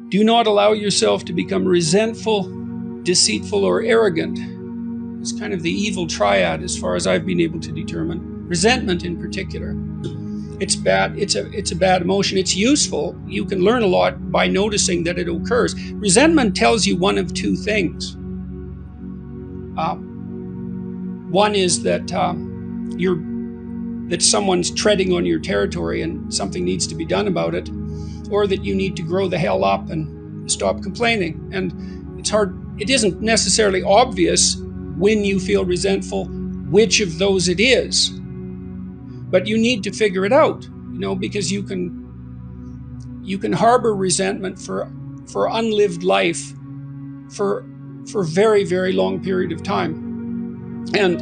Do not allow yourself to become resentful, deceitful, or arrogant. It's kind of the evil triad as far as I've been able to determine. Resentment in particular. It's bad. It's a bad emotion. It's useful. You can learn a lot by noticing that it occurs. Resentment tells you one of two things. One is that that someone's treading on your territory and something needs to be done about it, or that you need to grow the hell up and stop complaining. And it's hard. It isn't necessarily obvious when you feel resentful which of those it is, but you need to figure it out, because you can harbor resentment for unlived life for very, very long period of time, and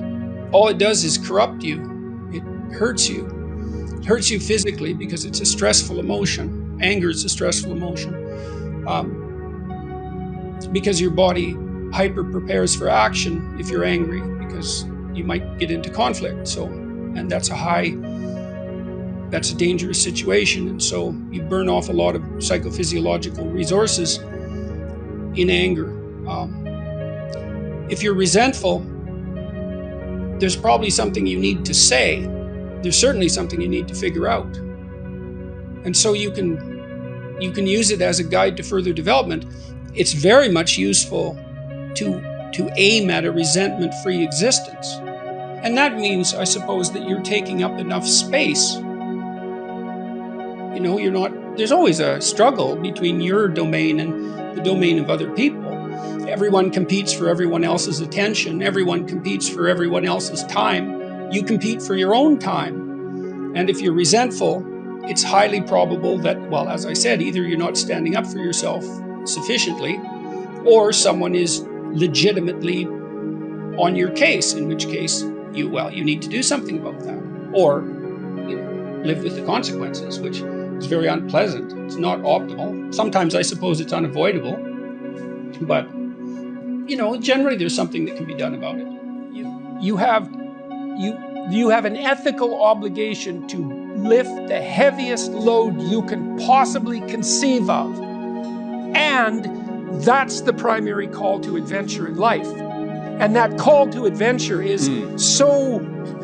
all it does is corrupt you. It hurts you. It hurts you physically because it's a stressful emotion. Anger is a stressful emotion, because your body hyper prepares for action if you're angry, because you might get into conflict. And that's a dangerous situation. And so you burn off a lot of psychophysiological resources in anger. If you're resentful, there's probably something you need to say. There's certainly something you need to figure out. And so you can use it as a guide to further development. It's very much useful to aim at a resentment-free existence. And that means, I suppose, that you're taking up enough space. There's always a struggle between your domain and the domain of other people. Everyone competes for everyone else's attention. Everyone competes for everyone else's time. You compete for your own time. And if you're resentful, it's highly probable that, well, as I said, either you're not standing up for yourself sufficiently, or someone is legitimately on your case, in which case you need to do something about that, or live with the consequences, which is very unpleasant. It's not optimal. Sometimes I suppose it's unavoidable, but generally there's something that can be done about it. You have an ethical obligation to lift the heaviest load you can possibly conceive of, and that's the primary call to adventure in life. And that call to adventure is so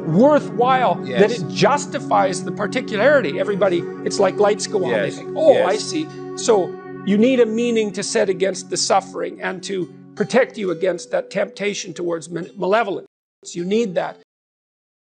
worthwhile that it justifies the particularity. Everybody, it's like lights go on. They think, I see. So you need a meaning to set against the suffering and to protect you against that temptation towards malevolence. You need that.